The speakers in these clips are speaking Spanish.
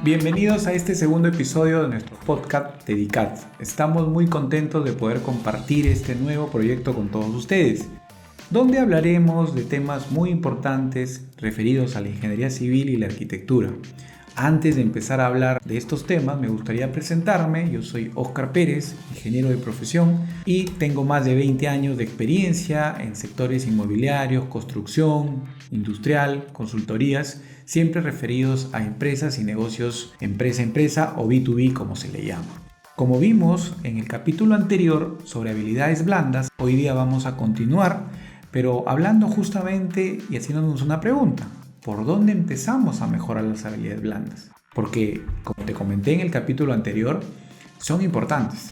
Bienvenidos a este segundo episodio de nuestro podcast Dedicat. Estamos muy contentos de poder compartir este nuevo proyecto con todos ustedes, donde hablaremos de temas muy importantes referidos a la ingeniería civil y la arquitectura. Antes de empezar a hablar de estos temas, me gustaría presentarme. Yo soy Óscar Pérez, ingeniero de profesión, y tengo más de 20 años de experiencia en sectores inmobiliarios, construcción, industrial, consultorías, siempre referidos a empresas y negocios empresa a empresa o B2B como se le llama. Como vimos en el capítulo anterior sobre habilidades blandas, hoy día vamos a continuar, pero hablando justamente y haciéndonos una pregunta. ¿Por dónde empezamos a mejorar las habilidades blandas? Porque, como te comenté en el capítulo anterior, son importantes.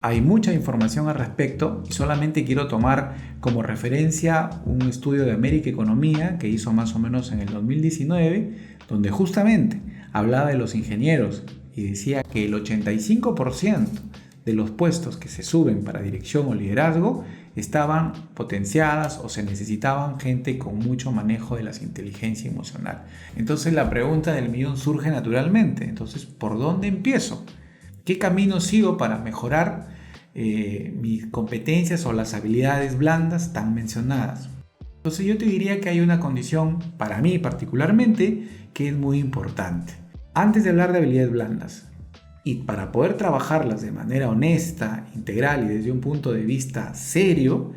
Hay mucha información al respecto y solamente quiero tomar como referencia un estudio de América Economía que hizo más o menos en el 2019, donde justamente hablaba de los ingenieros y decía que el 85% de los puestos que se suben para dirección o liderazgo estaban potenciadas o se necesitaban gente con mucho manejo de la inteligencia emocional. Entonces la pregunta del millón surge naturalmente. Entonces, ¿por dónde empiezo? ¿Qué camino sigo para mejorar mis competencias o las habilidades blandas tan mencionadas? Entonces yo te diría que hay una condición, para mí particularmente, que es muy importante. Antes de hablar de habilidades blandas, y para poder trabajarlas de manera honesta, integral y desde un punto de vista serio,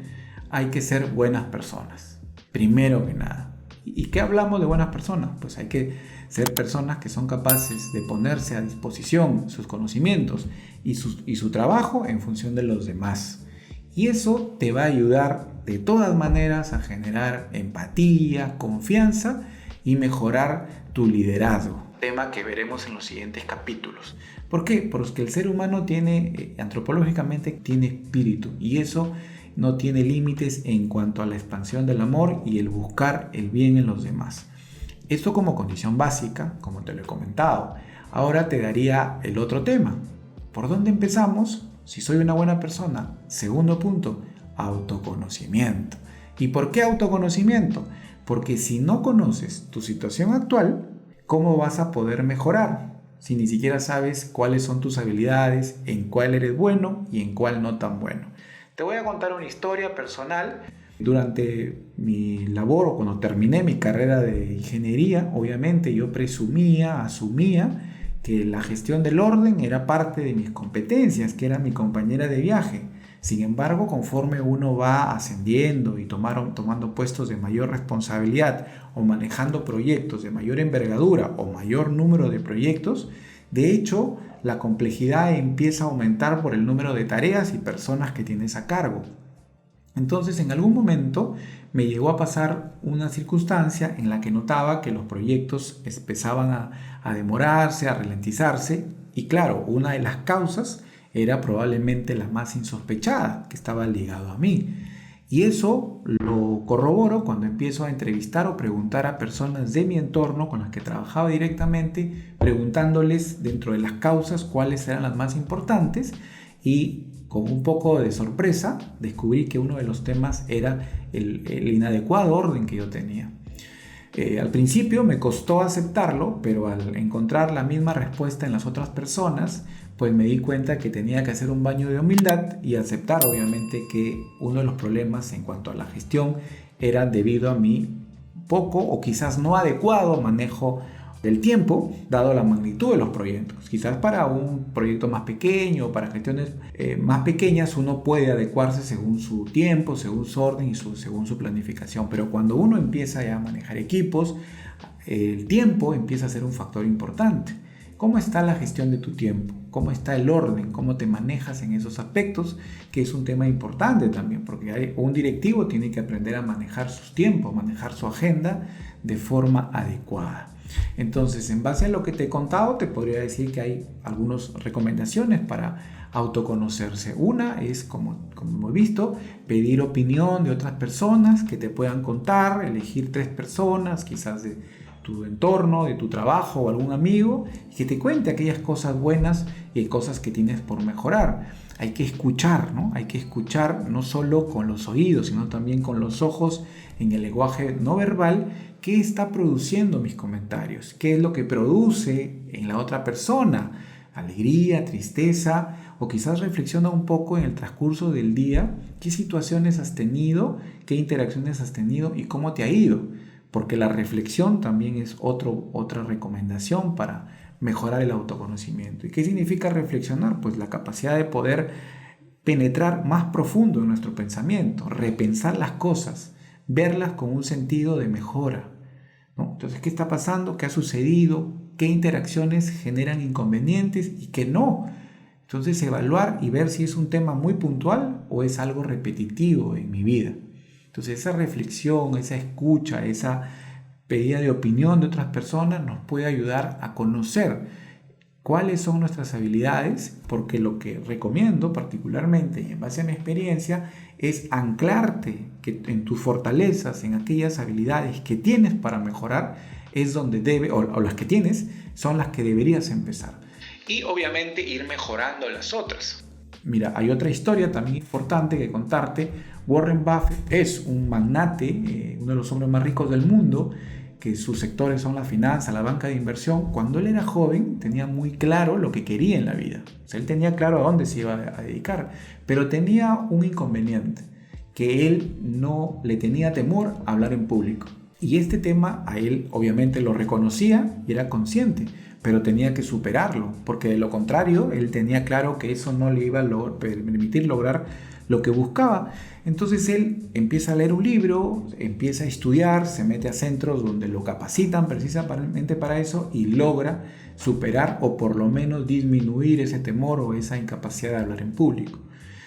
hay que ser buenas personas, primero que nada. ¿Y qué hablamos de buenas personas? Pues hay que ser personas que son capaces de ponerse a disposición sus conocimientos y su trabajo en función de los demás. Y eso te va a ayudar de todas maneras a generar empatía, confianza y mejorar tu liderazgo. Tema que veremos en los siguientes capítulos. ¿Por qué? Porque el ser humano antropológicamente tiene espíritu, y eso no tiene límites en cuanto a la expansión del amor y el buscar el bien en los demás. Esto como condición básica, como te lo he comentado. Ahora te daría el otro tema. ¿Por dónde empezamos? Si soy una buena persona. Segundo punto, autoconocimiento. ¿Y por qué autoconocimiento? Porque si no conoces tu situación actual, ¿cómo vas a poder mejorar? Si ni siquiera sabes cuáles son tus habilidades, en cuál eres bueno y en cuál no tan bueno. Te voy a contar una historia personal. Durante mi labor o cuando terminé mi carrera de ingeniería, obviamente yo asumía que la gestión del orden era parte de mis competencias, que era mi compañera de viaje. Sin embargo, conforme uno va ascendiendo y tomando puestos de mayor responsabilidad o manejando proyectos de mayor envergadura o mayor número de proyectos, de hecho, la complejidad empieza a aumentar por el número de tareas y personas que tienes a cargo. Entonces, en algún momento me llegó a pasar una circunstancia en la que notaba que los proyectos empezaban a demorarse, a ralentizarse, y claro, una de las causas era probablemente la más insospechada, que estaba ligado a mí. Y eso lo corroboro cuando empiezo a entrevistar o preguntar a personas de mi entorno con las que trabajaba directamente, preguntándoles dentro de las causas cuáles eran las más importantes, y con un poco de sorpresa descubrí que uno de los temas era el inadecuado orden que yo tenía. Al principio me costó aceptarlo, pero al encontrar la misma respuesta en las otras personas, pues me di cuenta que tenía que hacer un baño de humildad y aceptar obviamente que uno de los problemas en cuanto a la gestión era debido a mi poco o quizás no adecuado manejo del tiempo, dado la magnitud de los proyectos. Quizás para un proyecto más pequeño o para gestiones más pequeñas uno puede adecuarse según su tiempo, según su orden y según su planificación, pero cuando uno empieza ya a manejar equipos, el tiempo empieza a ser un factor importante. ¿Cómo está la gestión de tu tiempo? ¿Cómo está el orden? ¿Cómo te manejas en esos aspectos? Que es un tema importante también, porque un directivo tiene que aprender a manejar sus tiempos, manejar su agenda de forma adecuada. Entonces, en base a lo que te he contado, te podría decir que hay algunas recomendaciones para autoconocerse. Una es, como hemos visto, pedir opinión de otras personas que te puedan contar, elegir 3 personas, quizás tu entorno, de tu trabajo o algún amigo y que te cuente aquellas cosas buenas y cosas que tienes por mejorar. Hay que escuchar, ¿no? Hay que escuchar no solo con los oídos, sino también con los ojos en el lenguaje no verbal. ¿Qué está produciendo mis comentarios? ¿Qué es lo que produce en la otra persona? Alegría, tristeza, o quizás reflexiona un poco en el transcurso del día qué situaciones has tenido, qué interacciones has tenido y cómo te ha ido. Porque la reflexión también es otra recomendación para mejorar el autoconocimiento. ¿Y qué significa reflexionar? Pues la capacidad de poder penetrar más profundo en nuestro pensamiento, repensar las cosas, verlas con un sentido de mejora, ¿no? Entonces, ¿qué está pasando? ¿Qué ha sucedido? ¿Qué interacciones generan inconvenientes y qué no? Entonces, evaluar y ver si es un tema muy puntual o es algo repetitivo en mi vida. Entonces, esa reflexión, esa escucha, esa pedida de opinión de otras personas nos puede ayudar a conocer cuáles son nuestras habilidades, porque lo que recomiendo particularmente y en base a mi experiencia es anclarte en tus fortalezas, en aquellas habilidades que tienes para mejorar, es donde o las que tienes, son las que deberías empezar. Y obviamente ir mejorando las otras. Mira, hay otra historia también importante que contarte. Warren Buffett es un magnate, uno de los hombres más ricos del mundo, que sus sectores son la finanza, la banca de inversión. Cuando él era joven tenía muy claro lo que quería en la vida. O sea, él tenía claro a dónde se iba a dedicar, pero tenía un inconveniente, que él no le tenía temor a hablar en público. Y este tema a él obviamente lo reconocía y era consciente, pero tenía que superarlo, porque de lo contrario él tenía claro que eso no le iba a permitir lograr lo que buscaba. Entonces él empieza a leer un libro, empieza a estudiar, se mete a centros donde lo capacitan precisamente para eso y logra superar o por lo menos disminuir ese temor o esa incapacidad de hablar en público.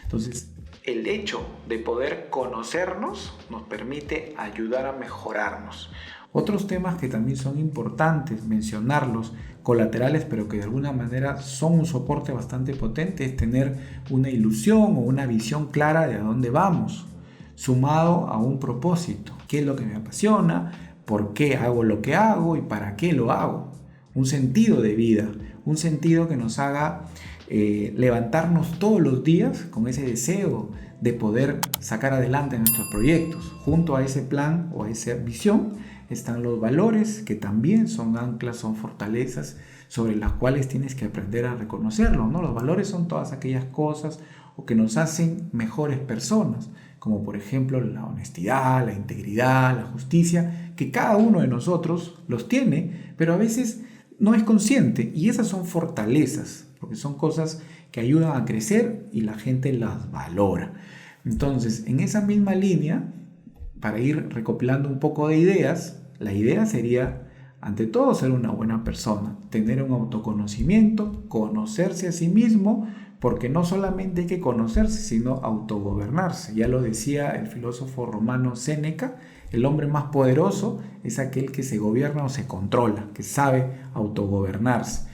Entonces, el hecho de poder conocernos nos permite ayudar a mejorarnos. Otros temas que también son importantes mencionarlos, colaterales, pero que de alguna manera son un soporte bastante potente, es tener una ilusión o una visión clara de a dónde vamos, sumado a un propósito. ¿Qué es lo que me apasiona? ¿Por qué hago lo que hago? ¿Y para qué lo hago? Un sentido de vida, un sentido que nos haga levantarnos todos los días con ese deseo de poder sacar adelante nuestros proyectos. Junto a ese plan o a esa visión están los valores, que también son anclas, son fortalezas sobre las cuales tienes que aprender a reconocerlo, ¿no? Los valores son todas aquellas cosas o que nos hacen mejores personas, como por ejemplo la honestidad, la integridad, la justicia, que cada uno de nosotros los tiene, pero a veces no es consciente, y esas son fortalezas, porque son cosas que ayudan a crecer y la gente las valora. Entonces, en esa misma línea, para ir recopilando un poco de ideas, la idea sería, ante todo, ser una buena persona, tener un autoconocimiento, conocerse a sí mismo, porque no solamente hay que conocerse, sino autogobernarse. Ya lo decía el filósofo romano Séneca, el hombre más poderoso es aquel que se gobierna o se controla, que sabe autogobernarse.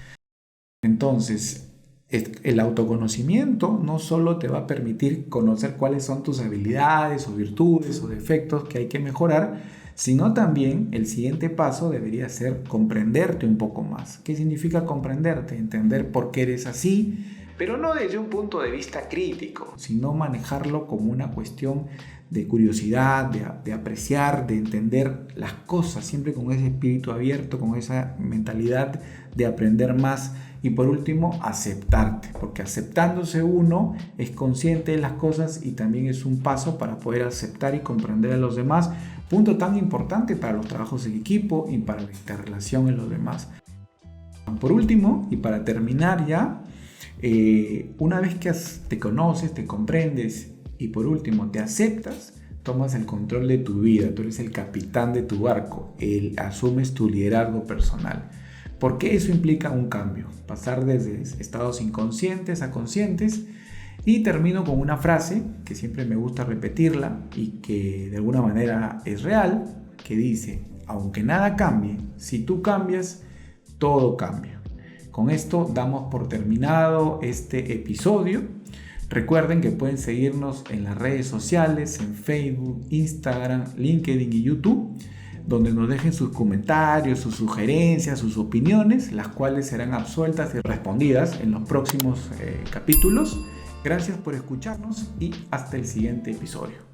Entonces, el autoconocimiento no solo te va a permitir conocer cuáles son tus habilidades o virtudes o defectos que hay que mejorar, sino también el siguiente paso debería ser comprenderte un poco más. ¿Qué significa comprenderte? Entender por qué eres así, pero no desde un punto de vista crítico, sino manejarlo como una cuestión de curiosidad, de apreciar, de entender las cosas, siempre con ese espíritu abierto, con esa mentalidad de aprender más. Y por último, aceptarte, porque aceptándose uno es consciente de las cosas y también es un paso para poder aceptar y comprender a los demás, punto tan importante para los trabajos en equipo y para la interrelación en los demás. Por último, y para terminar ya, una vez que te conoces, te comprendes y por último te aceptas, tomas el control de tu vida, tú eres el capitán de tu barco, asumes tu liderazgo personal. Porque eso implica un cambio, pasar desde estados inconscientes a conscientes. Y termino con una frase que siempre me gusta repetirla y que de alguna manera es real, que dice: aunque nada cambie, si tú cambias, todo cambia. Con esto damos por terminado este episodio. Recuerden que pueden seguirnos en las redes sociales, en Facebook, Instagram, LinkedIn y YouTube. donde nos dejen sus comentarios, sus sugerencias, sus opiniones, las cuales serán absueltas y respondidas en los próximos capítulos. Gracias por escucharnos y hasta el siguiente episodio.